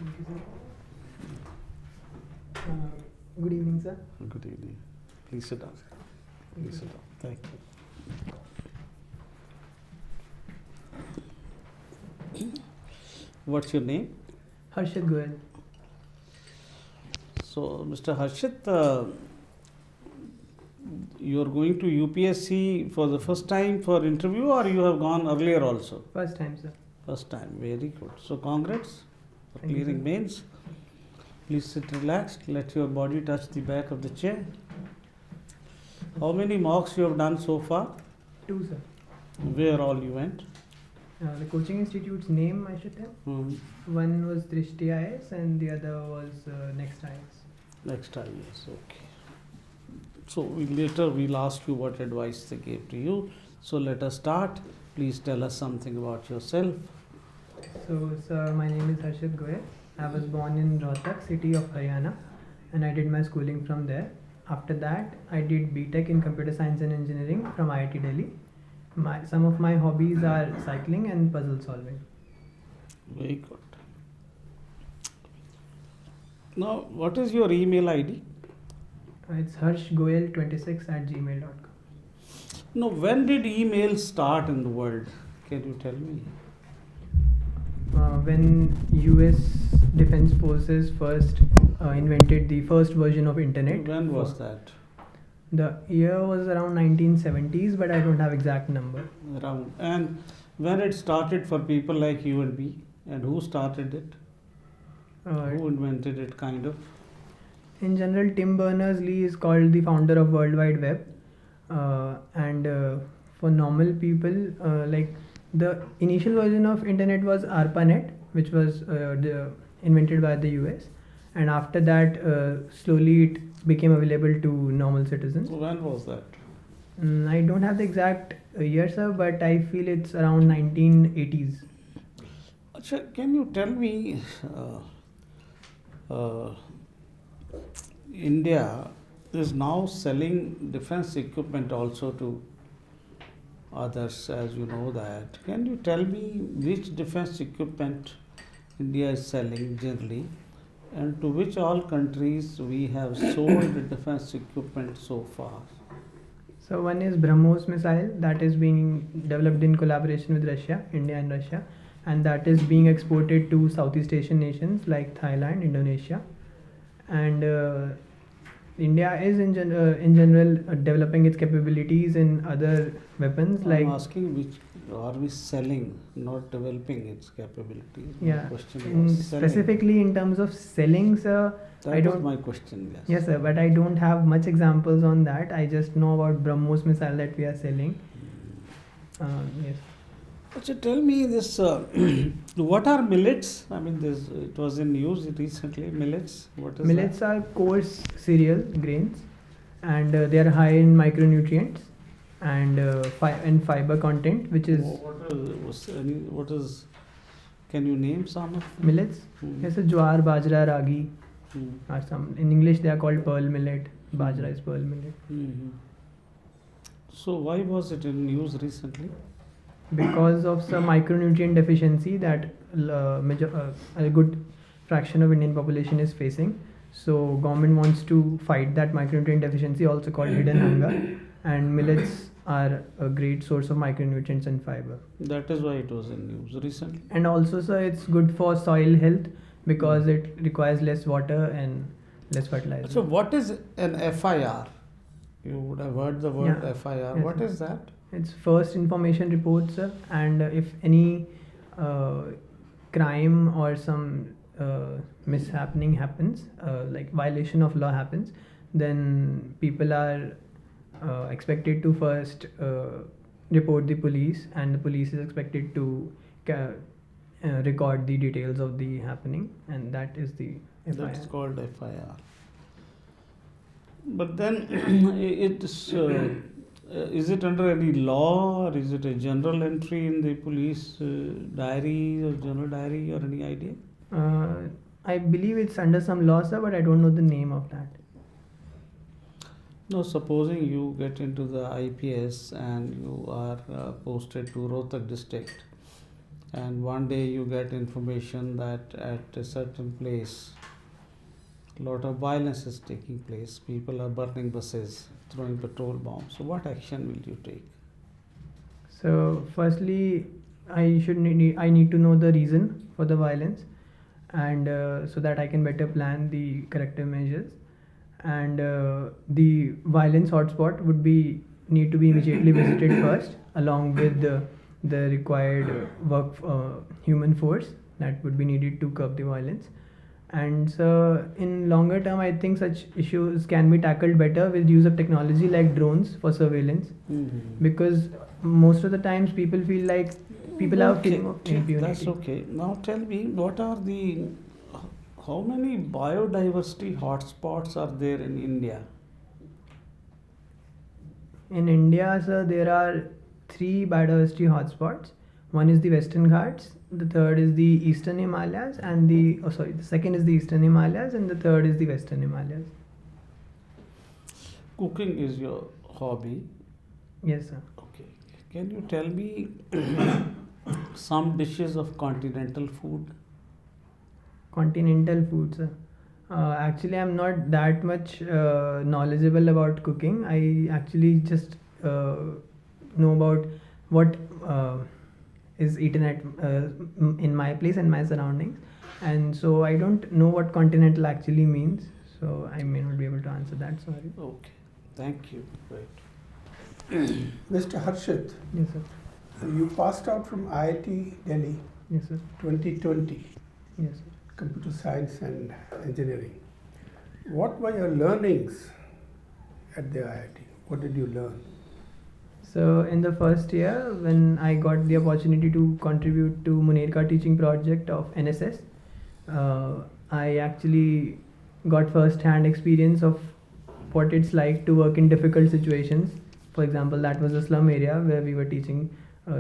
Thank you, sir. Good evening, sir. Good evening. Please sit down. Please sit down. Thank you. What's your name? Harshit Goel. So, Mr. Harshit, you are going to UPSC for the first time for interview, or you have gone earlier also? First time, sir. First time. Very good. So, congrats for Thank you, clearing sir. mains. Please sit relaxed. Let your body touch the back of the chair. How many mocks you have done so far? 2, sir. Where all you went? The coaching institute's name I should tell. One was UPSC IAS and the other was Next IAS. Next IAS, okay. So later we'll ask you what advice they gave to you. So let us start. Please tell us something about yourself. So, sir, my name is Harshit Goel. I was born in Rohtak, city of Haryana, and I did my schooling from there. After that, I did BTech in Computer Science and Engineering from IIT Delhi. Some of my hobbies are cycling and puzzle solving. Very good. Now, what is your email ID? It's harshgoel26@gmail.com. No, when did email start in the world? Can you tell me? When US Defense Forces first invented the first version of internet. When was that? The year was around 1970s, but I don't have exact number. Around. And when it started for people like you and me, and who started it? Who invented it, kind of? In general, Tim Berners-Lee is called the founder of World Wide Web. And for normal people, like the initial version of internet was ARPANET, which was invented by the US. And after that, slowly it became available to normal citizens. So when was that? I don't have the exact year, sir, but I feel it's around 1980s. Achha, can you tell me, India is now selling defense equipment also to others, as you know that. Can you tell me which defense equipment India is selling generally, and to which all countries we have sold defense equipment so far? So one is BrahMos missile that is being developed in collaboration with Russia, India and Russia, and that is being exported to Southeast Asian nations like Thailand, Indonesia, and India is in general developing its capabilities in other weapons like. I'm asking which are we selling, not developing its capabilities. My Yeah, question was selling. specifically in terms of selling, sir. That I was don't. my question. Yes. Yes, sir, but I don't have much examples on that. I just know about BrahMos missile that we are selling. Yes. Achha, tell me this. What are millets? I mean, this it was in news recently. Millets. What is Millets that? are coarse cereal grains, and they are high in micronutrients and fiber content, which is. What is? Can you name some of them? Millets. Yes, sir, jowar, bajra, ragi, or some. In English, they are called pearl millet. Bajra is pearl millet. So why was it in news recently? Because of some micronutrient deficiency that a good fraction of Indian population is facing. So government wants to fight that micronutrient deficiency, also called hidden hunger, and millets are a great source of micronutrients and fiber. That is why it was in news recently. And also, sir, it's good for soil health because it requires less water and less fertilizer. So what is an FIR? You would have heard the word Yeah. FIR. Yes, What sir. is that? It's first information report, sir, and if any crime or some mishappening happens, like violation of law happens, then people are expected to first report the police, and the police is expected to record the details of the happening, and that is the FIR. That is called FIR. But then it is it under any law, or is it a general entry in the police diary or general diary, or any idea? I believe it's under some law, sir, but I don't know the name of that. No, supposing you get into the IPS and you are posted to Rohtak district, and one day you get information that at a certain place a lot of violence is taking place, people are burning buses, throwing petrol bombs. So what action will you take? So, firstly, I need to know the reason for the violence, and so that I can better plan the corrective measures. And the violence hotspot would be need to be immediately visited first, along with the required human force that would be needed to curb the violence. And so, in longer term, I think such issues can be tackled better with use of technology like drones for surveillance, because most of the times people feel like people have a Okay, feeling of okay, that's impunity. okay. Now tell me, what are the how many biodiversity hotspots are there in India? In India, sir, there are three biodiversity hotspots. One is the Western Ghats, the third is the Eastern Himalayas, and the second is the Eastern Himalayas, and the third is the Western Himalayas. Cooking is your hobby. Yes, sir. Okay. Can you tell me some dishes of continental food? Continental foods, sir. Actually, I'm not that much knowledgeable about cooking. I actually just know about what is eaten at in my place and my surroundings, and so I don't know what continental actually means. So I may not be able to answer that. Sorry. Okay. Thank you. Right. Mr. Harshit, Yes, sir. you passed out from IIT Delhi Yes, sir. 2020, Yes, sir. Computer Science and Engineering. What were your learnings at the IIT? What did you learn? So in the first year, when I got the opportunity to contribute to Munirka teaching project of NSS, I actually got first-hand experience of what it's like to work in difficult situations. For example, that was a slum area where we were teaching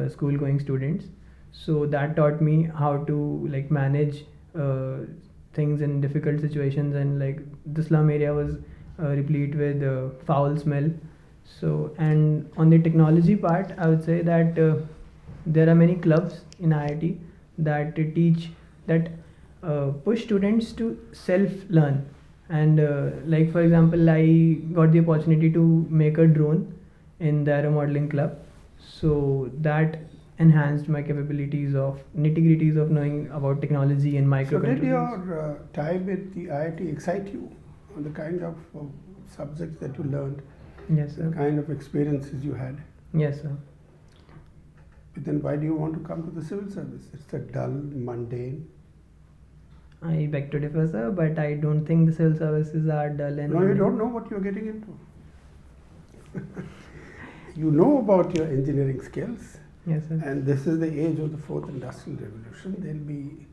school-going students. So that taught me how to like manage things in difficult situations, and like the slum area was replete with foul smell. So, and on the technology part, I would say that there are many clubs in IIT that teach that push students to self-learn. And like for example, I got the opportunity to make a drone in the aero modeling club, so that enhanced my capabilities of nitty-gritties of knowing about technology and So microcontrollers. did your time at the IIT excite you on the kind of subjects that you learned, Yes, the sir. kind of experiences you had? Yes, sir. But then why do you want to come to the civil service? It's a dull, mundane. I beg to differ, sir, but I don't think the civil services are dull and. No, you don't know what you're getting into. You know about your engineering skills, Yes, sir. and this is the age of the fourth industrial revolution. There'll be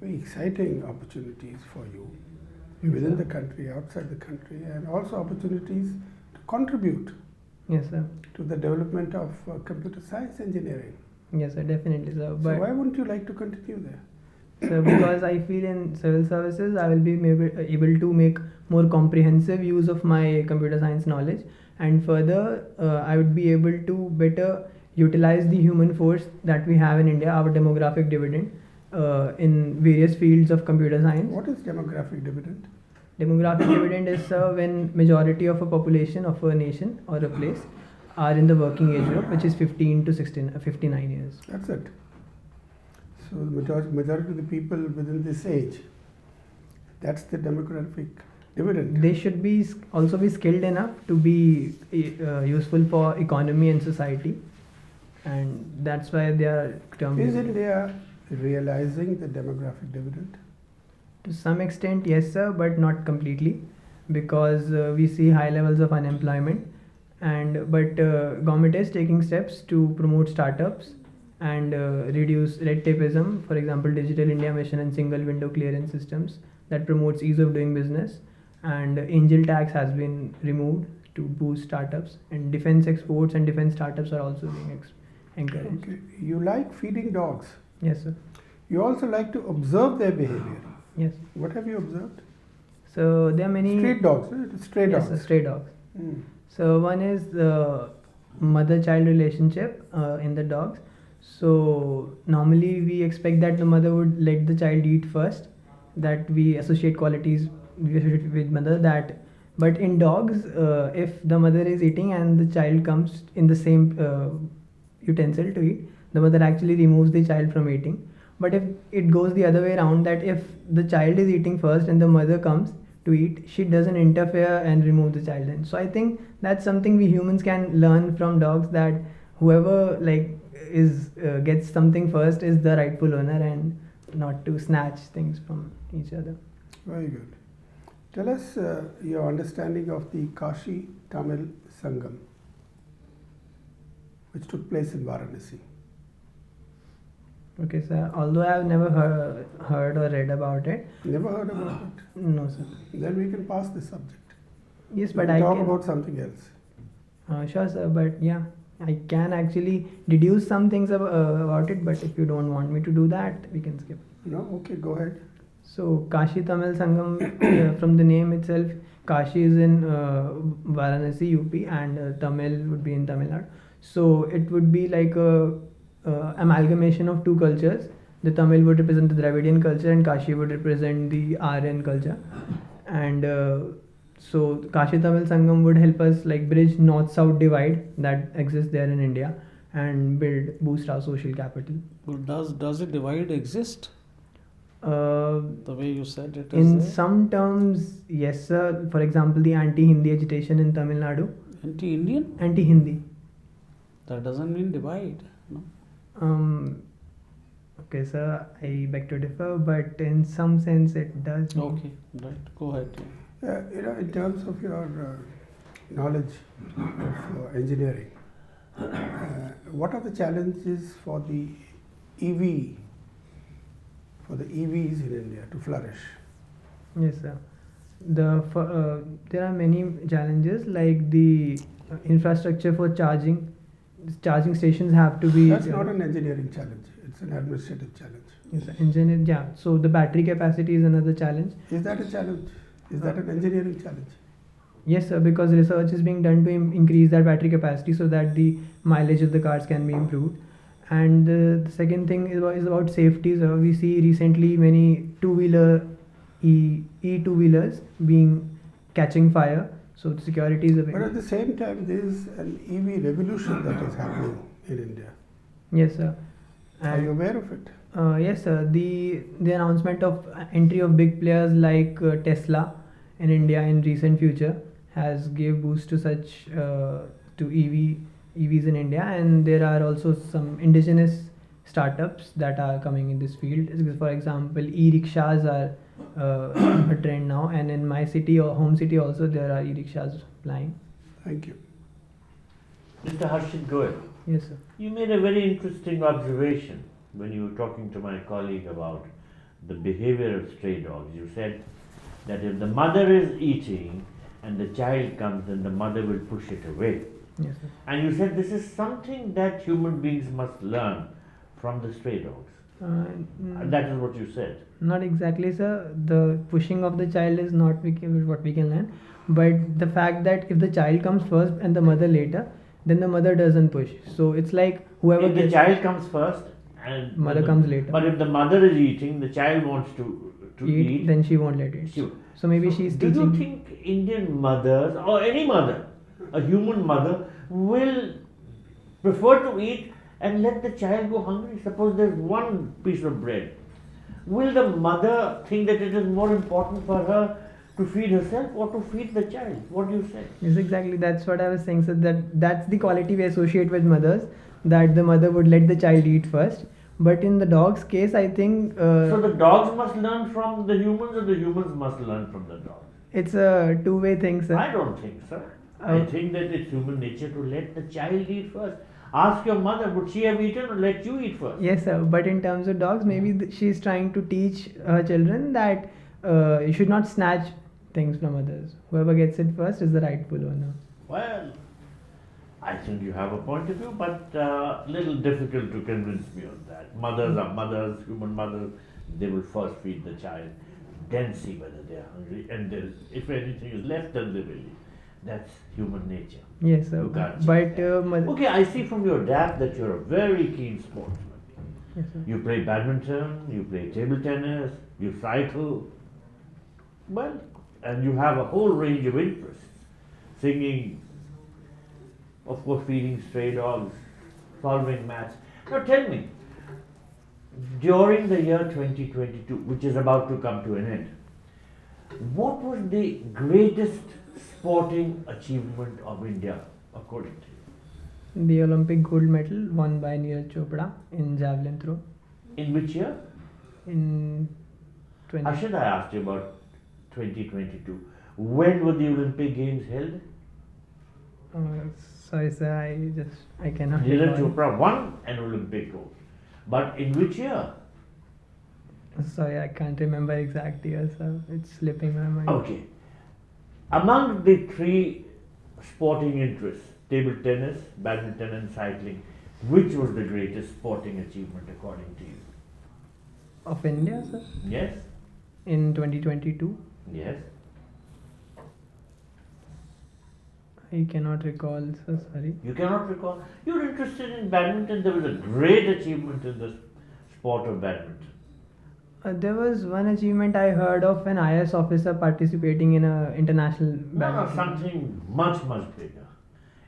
very exciting opportunities for you Yes, within sir. the country, outside the country, and also opportunities to contribute Yes, sir. to the development of computer science engineering. Yes, sir. Definitely, sir. So But why wouldn't you like to continue there? so because I feel in civil services, I will be able to make more comprehensive use of my computer science knowledge, and further, I would be able to better utilize the human force that we have in India, our demographic dividend, in various fields of computer science. What is demographic dividend? Demographic dividend is when majority of a population of a nation or a place are in the working age group, which is 15 to 59 years. That's it. So the majority of the people within this age, that's the demographic dividend. They should be also be skilled enough to be useful for economy and society, and that's why they are termed. Is India realizing the demographic dividend? To some extent, yes, sir, but not completely, because we see high levels of unemployment, and but government is taking steps to promote startups and reduce red tapeism. For example, Digital India Mission and single window clearance systems that promotes ease of doing business, and angel tax has been removed to boost startups, and defense exports and defense startups are also being encouraged. Okay. You like feeding dogs. Yes, sir. You also like to observe their behavior. Yes. What have you observed? So there are many Street dogs, right? Stray Yes, dogs. sir, stray dogs. Mm. So one is the mother-child relationship in the dogs. So normally we expect that the mother would let the child eat first, that we associate qualities we associate with mother that. But in dogs, if the mother is eating and the child comes in the same utensil to eat, the mother actually removes the child from eating. But if it goes the other way around, that if the child is eating first and the mother comes to eat, she doesn't interfere and remove the child in. So I think that's something we humans can learn from dogs, that whoever like is gets something first is the rightful owner, and not to snatch things from each other. Very good. Tell us your understanding of the Kashi Tamil Sangam, which took place in Varanasi. Okay, sir. Although I have never heard or read about it. Never heard about it? No, sir. Then we can pass this subject. Yes, We but can I talk can. about something else. Sure, sir. But yeah, I can actually deduce some things about it. But if you don't want me to do that, we can skip. No? Okay, go ahead. So Kashi Tamil Sangam, from the name itself, Kashi is in Varanasi, UP, and Tamil would be in Tamil Nadu. So it would be like a amalgamation of two cultures. The Tamil would represent the Dravidian culture, and Kashi would represent the Aryan culture. And so Kashi Tamil Sangam would help us like bridge north-south divide that exists there in India, and boost our social capital. Well, does a divide exist? The way you said it is In there? some terms, yes, sir. For example, the anti-Hindi agitation in Tamil Nadu. Anti-Indian? Anti-Hindi. That doesn't mean divide. No? Okay, sir. I beg to differ, but in some sense, it does. mean- Okay, right. Go ahead. In terms of your knowledge of engineering, what are the challenges for the EV, for the EVs in India to flourish? Yes, sir. There are many challenges, like the infrastructure for charging. Charging stations have to be. That's not an engineering challenge, it's an administrative challenge. Yes, sir. Engineer. Yeah. So the battery capacity is another challenge. Is that a challenge? Is that an engineering challenge? Yes, sir, because research is being done to increase that battery capacity so that the mileage of the cars can be improved. And the second thing is about safety. So we see recently many two-wheeler e-two-wheelers being catching fire. So the security is a But at bit. the same time, there is an EV revolution that is happening in India. Yes, sir. Are you aware of it? Yes, sir. The announcement of entry of big players like Tesla in India in recent future has gave boost to such to EVs in India, and there are also some indigenous startups that are coming in this field. For example, e-rickshaws are a trend now, and in my city or home city also there are e-rickshaws flying. Thank you. Mr. Harshit Goel, Yes, sir. you made a very interesting observation when you were talking to my colleague about the behavior of stray dogs. You said that if the mother is eating and the child comes, then the mother will push it away. Yes, sir. And you said this is something that human beings must learn from the stray dogs. That is what you said. Not exactly, sir. The pushing of the child is not what we can learn, but the fact that if the child comes first and the mother later, then the mother doesn't push. So it's like whoever If the gets child comes first and Mother comes later. But if the mother is eating, the child wants to eat. then she won't let it. Sure. So maybe she's Do teaching. you think Indian mothers or any mother, a human mother, will prefer to eat and let the child go hungry? Suppose there's one piece of bread. Will the mother think that it is more important for her to feed herself or to feed the child? What do you say? Yes, exactly. That's what I was saying. So that's the quality we associate with mothers, that the mother would let the child eat first. But in the dog's case, I think So the dogs must learn from the humans or the humans must learn from the dogs? it's a two-way thing, sir. I don't think so. I think that it's human nature to let the child eat first. Ask your mother, would she have eaten or let you eat first? Yes, sir. But in terms of dogs, maybe she's trying to teach her children that you should not snatch things from others. Whoever gets it first is the rightful owner. Well, I think you have a point of view, but little difficult to convince me on that. Mothers are mothers, human mothers. They will first feed the child, then see whether they are hungry, and then if anything is left, then they will eat. That's human nature. Yes, sir. You can't change But that. Okay, I see from your dad that you're a very keen sportsman. yes, sir. You play badminton, you play table tennis, you cycle. Well, and you have a whole range of interests. Singing, of course, feeding stray dogs, solving maths. Now tell me, during the year 2022, which is about to come to an end, what was the greatest sporting achievement of India, according to you? The Olympic gold medal won by Neeraj Chopra in javelin throw In which year? in 20. Harshit, I asked you about 2022. When were the Olympic Games held? Uh, sorry, sir. I cannot. Neeraj recall. Chopra won an Olympic gold. But in which year? Sorry, I can't remember exact year, sir. It's slipping my mind. Okay. Among the three sporting interests, table tennis, badminton, and cycling, which was the greatest sporting achievement according to you? Of India, sir. Yes? In 2022, Yes? I cannot recall, sir. Sorry. You cannot recall? You're interested in badminton. There was a great achievement in the sport of badminton. There was one achievement I heard of an IAS officer participating in a international No, badminton. something much, much bigger.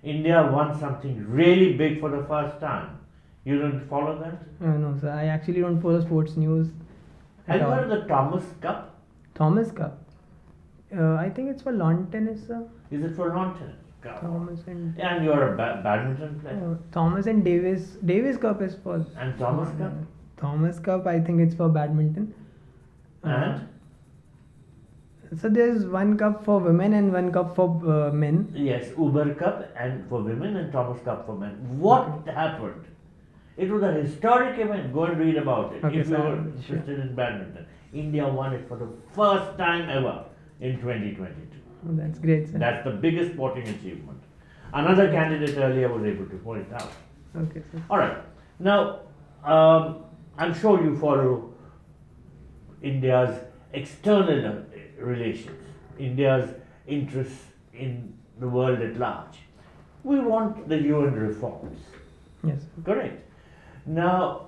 India won something really big for the first time. You didn't follow that? No, sir. I actually don't follow sports news Have at you all. heard of the Thomas Cup? Thomas Cup. I think it's for lawn tennis, sir. Is it for lawn tennis? Cup. Thomas and And you're a badminton player? Thomas and Davis. Davis Cup is for And Thomas Cup? Thomas Cup. I think it's for badminton. And? So there's one cup for women and one cup for men. Yes, Uber Cup and for women and Thomas Cup for men. What happened? It was a historic event. Go and read about it Okay, if you sir, are sure. interested in badminton. India won it for the first time ever in 2022. Oh, that's great, sir. That's the biggest sporting achievement. Another candidate earlier was able to point out. Okay, sir. All right. Now, I'm sure you follow India's external relations, India's interests in the world at large. We want the UN reforms, Yes, sir. correct? Now,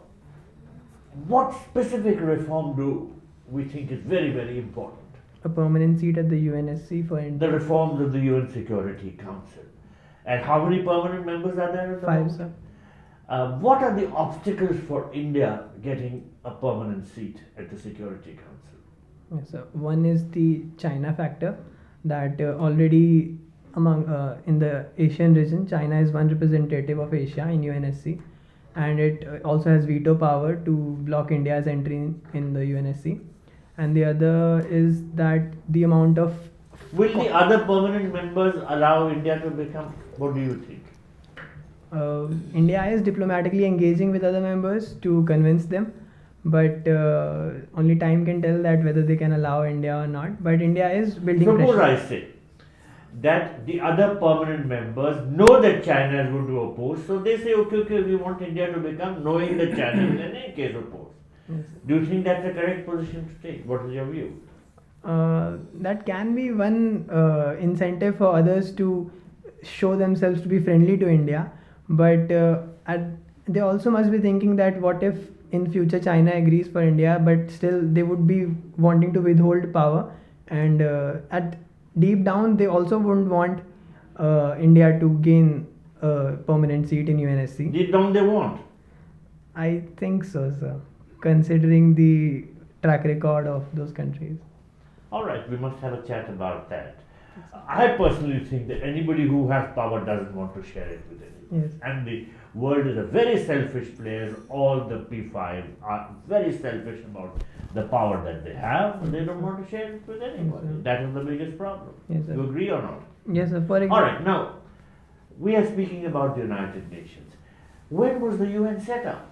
what specific reform do we think is very, very important? A permanent seat at the UNSC for The India. reforms of the UN Security Council. And how many permanent members are there at the 5, moment? sir. What are the obstacles for India getting a permanent seat at the Security Council? Yes, sir. One is the China factor, that already among in the Asian region, China is one representative of Asia in UNSC, and it also has veto power to block India's entry in the UNSC. And the other is that the amount of Will the other permanent members allow India to become? What do you think? India is diplomatically engaging with other members to convince them, but only time can tell that whether they can allow India or not. But India is building Suppose pressure. I say that the other permanent members know that China is going to oppose, so they say, okay, we want India to become, knowing that China will in any case oppose. Yes. Do you think that's the correct position to take? What is your view? That can be one incentive for others to show themselves to be friendly to India, but they also must be thinking that what if in future China agrees for India, but still they would be wanting to withhold power, and at deep down they also wouldn't want India to gain a permanent seat in UNSC. Deep down they want. I think so, sir, considering the track record of those countries. All right, we must have a chat about that. I personally think that anybody who has power doesn't want to share it with anyone. Yes. And the world is a very selfish place. All the P5 are very selfish about the power that they have, and they don't want to share it with anybody. sir. That is the biggest problem. Yes, sir. You agree or not? Yes, sir. For All example, right, now we are speaking about the United Nations. When was the UN set up?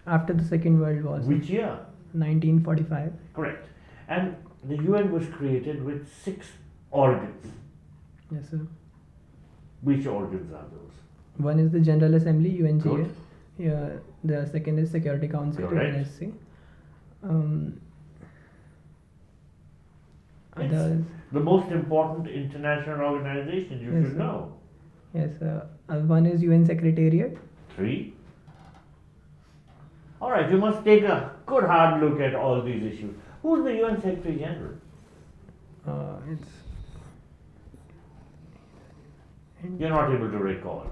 after the Second World War, sir, Which year? 1945. Correct. And the UN was created with 6 organs. Yes, sir. Which organs are those? One is the General Assembly, UNGA. Good. Yeah, the second is Security Council, Correct. UNSC. It's Others, the most important international organization, you Yes, should sir. know. yes, one is UN Secretariat. 3. All right, you must take a good hard look at all these issues. Who's the UN Secretary General? It's You're not able to recall.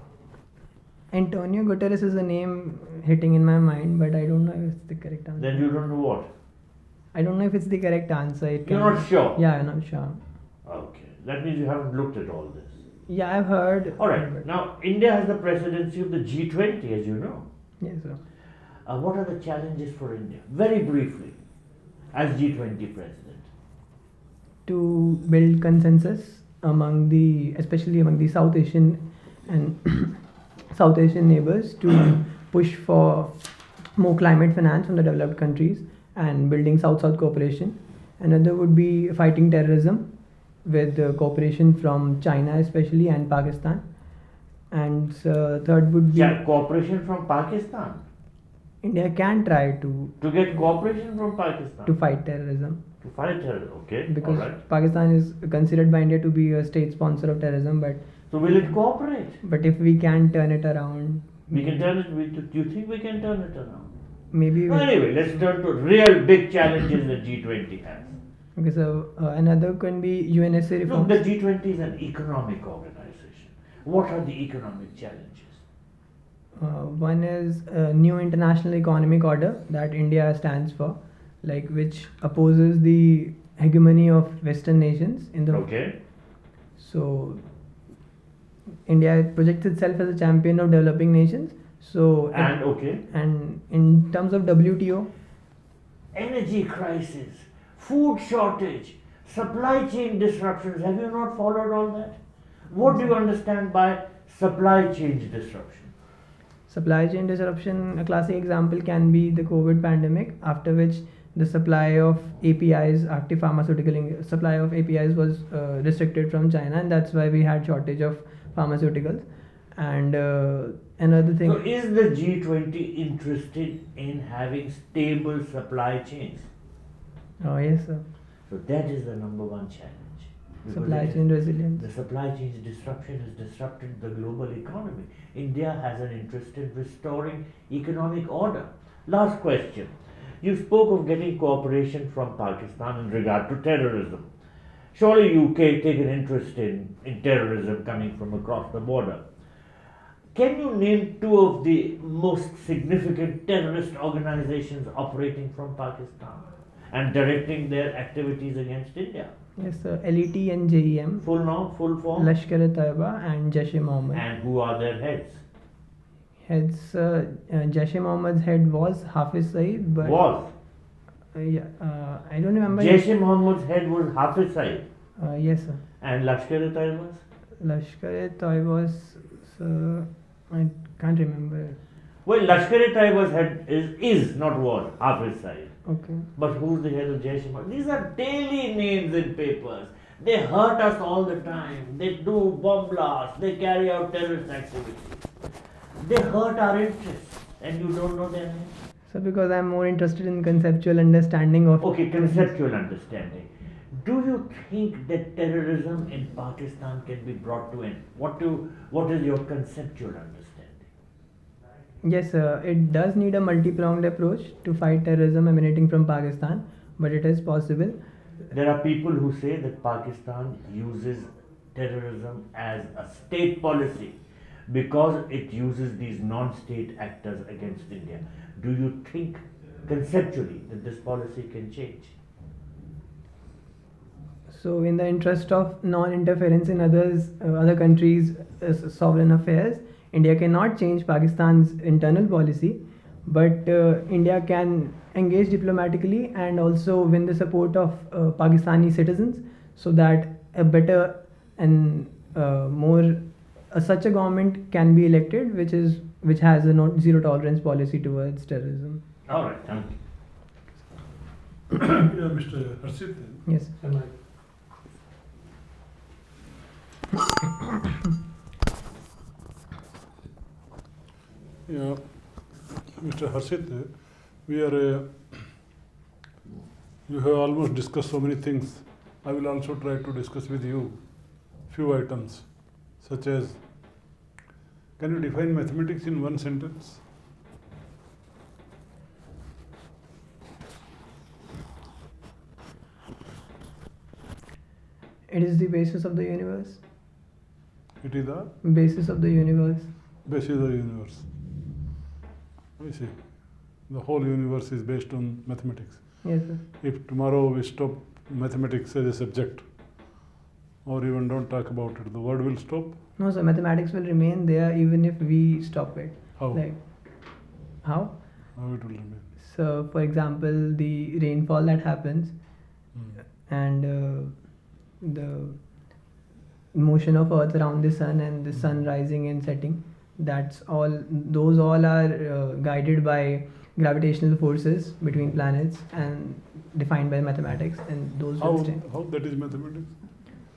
Antonio Guterres is a name hitting in my mind, but I don't know if it's the correct answer. Then you don't know what? I don't know if it's the correct answer. It You're can- not sure? Yeah, I'm not sure. Okay, that means you haven't looked at all this. Yeah, I've heard. All right, but- now India has the presidency of the G20, as you know. Yes, sir. What are the challenges for India? Very briefly, as G20 president. To build consensus among especially among the South Asian and South Asian neighbors to push for more climate finance from the developed countries and building South-South cooperation. Another would be fighting terrorism with cooperation from China especially and Pakistan. And third would be Cooperation from Pakistan. India can try to Get cooperation from Pakistan. fight terrorism. To fight terror, okay. Because all right. Pakistan is considered by India to be a state sponsor of terrorism, So will it cooperate? but if we can turn it around, We can turn it. Do you think we can turn it around? maybe. Well, anyway, let's turn to real big challenges that G20 has. Okay, so another can be UNSA Look, reforms. the G20 is an economic organization. What are the economic challenges? One is a new international economic order that India stands for, like which opposes the hegemony of Western nations in the. Okay. So India projects itself as a champion of developing nations. So And okay. and in terms of WTO, Energy crisis, food shortage, supply chain disruptions. Have you not followed all that? What do you understand by supply chain disruption? supply chain disruption, a classic example can be the COVID pandemic, after which the supply of APIs, active pharmaceutical supply of APIs was restricted from China, and that's why we had shortage of pharmaceuticals. And another thing. So, is the G20 interested in having stable supply chains? Oh yes, sir. So, that is the number one challenge. Because Supply it is- chain resilience. The supply chain disruption has disrupted the global economy. India has an interest in restoring economic order. Last question. You spoke of getting cooperation from Pakistan in regard to terrorism. Surely you take an interest in terrorism coming from across the border. Can you name two of the most significant terrorist organizations operating from Pakistan and directing their activities against India? Yes, sir. LET and JEM, Full nom, full form? Lashkar-e-Taiba and Jaish-e-Mohammed. And who are their heads? Heads, Jaish-e-Mohammed's head was Hafiz Saeed, but Was. Yeah, I don't remember. Jaish-e-Mohammed's head was Hafiz Saeed. Yes, sir. And Lashkar-e-Taiba's? Lashkar-e-Taiba's, I can't remember. Well, Lashkar-e-Taiba's head is not was, Hafiz Saeed. Okay. But who's the head of Jaish-e-Mohammed? These are daily names in papers. They hurt us all the time. They do bomb blasts. They carry out terrorist activities. They hurt our interests. And you don't know their names? So because I'm more interested in conceptual understanding of. Okay, conceptual understanding. Do you think that terrorism in Pakistan can be brought to end? What is your conceptual understanding? Yes, it does need a multi-pronged approach to fight terrorism emanating from Pakistan, but it is possible. There are people who say that Pakistan uses terrorism as a state policy because it uses these non-state actors against India. Do you think conceptually that this policy can change? So, in the interest of non-interference in other countries' sovereign affairs, India cannot change Pakistan's internal policy, but India can engage diplomatically and also win the support of Pakistani citizens, so that a better and more such a government can be elected, which has a zero tolerance policy towards terrorism. All right, thank you. Yeah, Mr. Harshit. Yes. Yeah, Mr. Harshit, you have almost discussed so many things I will also try to discuss with you few items, such as, can you define mathematics in one sentence? It is the basis of the universe. It is the Basis of the universe. basis of the universe. I see. The whole universe is based on mathematics. Yes, sir. If tomorrow we stop mathematics as a subject, or even don't talk about it, the world will stop. No, sir. Mathematics will remain there even if we stop it. How? Like, how? How it will remain? So, for example, the rainfall that happens and the motion of Earth around the sun and the sun rising and setting. That's all. Those all are guided by gravitational forces between planets and defined by mathematics. And those will stay. How that is mathematics?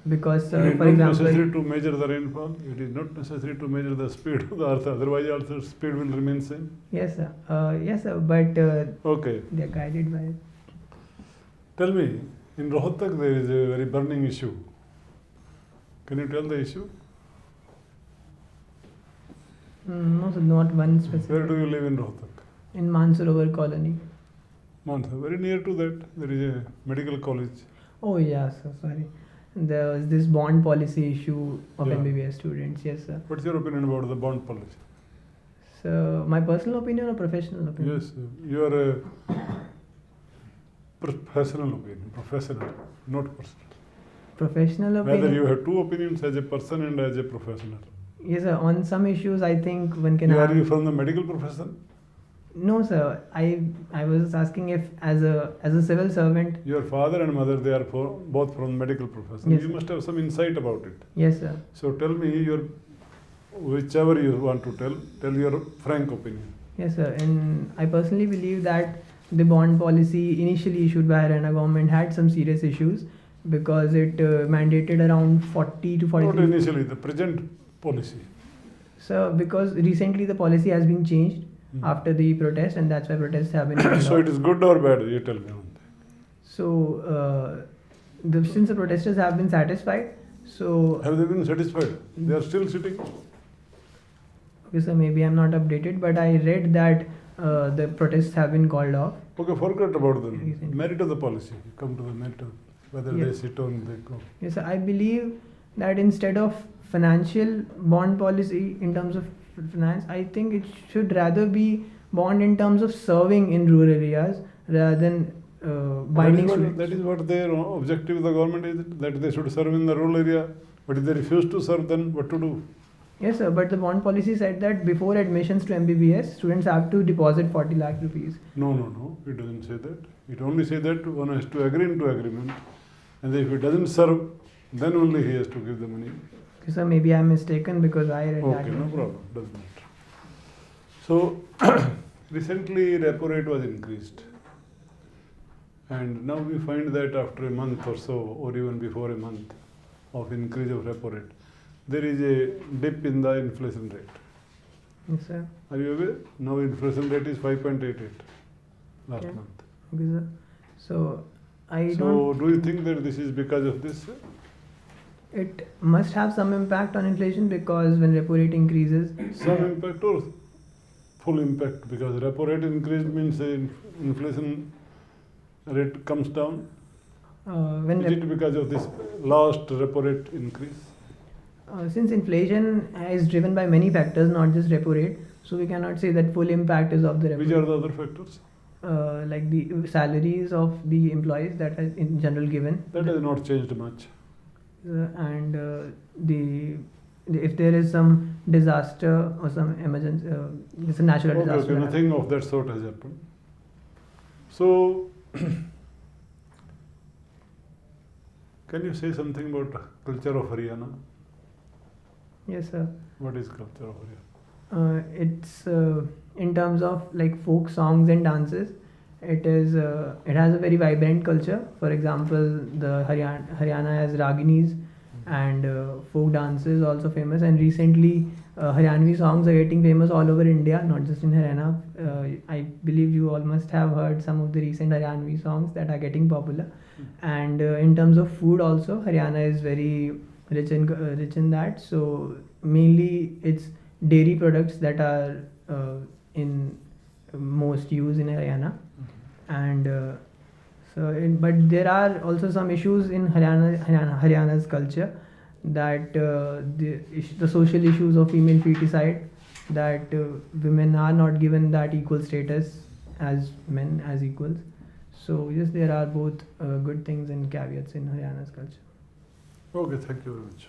Because, It is for not example, necessary to measure the rainfall. It is not necessary to measure the speed of the earth. Otherwise, also speed will remain same. yes, sir. Yes, sir. But Okay. they are guided by it. Tell me, in Rohtak there is a very burning issue. Can you tell the issue? No, sir. Not one Where specific. do you live in Rohtak? In Mansarovar colony. Mansa. Very near to that, there is a medical college. Oh, yeah, sir. Sorry. There was this bond policy issue of Yeah. MBBS students. Yes, sir. What's your opinion about the bond policy? So, my personal opinion or professional opinion? Yes, you are a professional opinion, professional, not personal. Professional opinion. Whether you have two opinions as a person and as a professional. Yes, sir. On some issues, I think one can Are have. you from the medical profession? No, sir. I was asking if as a civil servant. Your father and mother, they are both from medical profession. Yes, You sir. must have some insight about it. Yes, sir. So tell me your, whichever you want to tell your frank opinion. Yes, sir. And I personally believe that the bond policy initially issued by Haryana government had some serious issues because it mandated around 40 to Not 43. initially, the present policy. So because recently the policy has been changed after the protest, and that's why protests have been. So it is good or bad? You tell me. So since the protesters have been satisfied, so Have they been satisfied? They are still sitting. okay, so maybe I'm not updated, but I read that the protests have been called off. Okay, forget about the Recently. merit of the policy. Come to the merit of whether they Yes. sit on they go. Yes, sir. I believe that instead of financial bond policy in terms of finance, I think it should rather be bond in terms of serving in rural areas rather than binding students. That is what their objective of the government is, that they should serve in the rural area. But if they refuse to serve, then what to do? Yes, sir. But the bond policy said that before admissions to MBBS, students have to deposit 40 lakh rupees. No. It doesn't say that. It only says that one has to agree into agreement. And if he doesn't serve, then only he has to give the money. Okay, sir. Maybe I'm mistaken because I read that. Okay, no problem. Doesn't matter. So, recently repo rate was increased. And now we find that after a month or so, or even before a month of increase of repo rate, there is a dip in the inflation rate. Yes, sir. Are you aware? Now inflation rate is 5.88 last Okay. month. Okay, sir. So I So don't. do you think that this is because of this? It must have some impact on inflation because when repo rate increases, Some impact or full impact? Because repo rate increased means inflation rate comes down. when Is it because of this last repo rate increase? since inflation is driven by many factors, not just repo rate, so we cannot say that full impact is of the repo Which rate. are the other factors? Like the salaries of the employees that are in general given, That has not changed much. and if there is some disaster or some emergency, it's a natural Okay, disaster. nothing of that sort has happened. So, can you say something about culture of Haryana? Yes, sir. What is culture of Haryana? It's in terms of like folk songs and dances. It has a very vibrant culture. For example, the Haryana has raginis and folk dances also famous. And recently, Haryanvi songs are getting famous all over India, not just in Haryana. I believe you all must have heard some of the recent Haryanvi songs that are getting popular. And in terms of food, also Haryana is very rich in that. So mainly it's dairy products that are in most use in Haryana, and but there are also some issues in Haryana's culture, that the social issues of female feticide, that women are not given that equal status as men, as equals. So yes, there are both good things and caveats in Haryana's culture. Okay, thank you very much.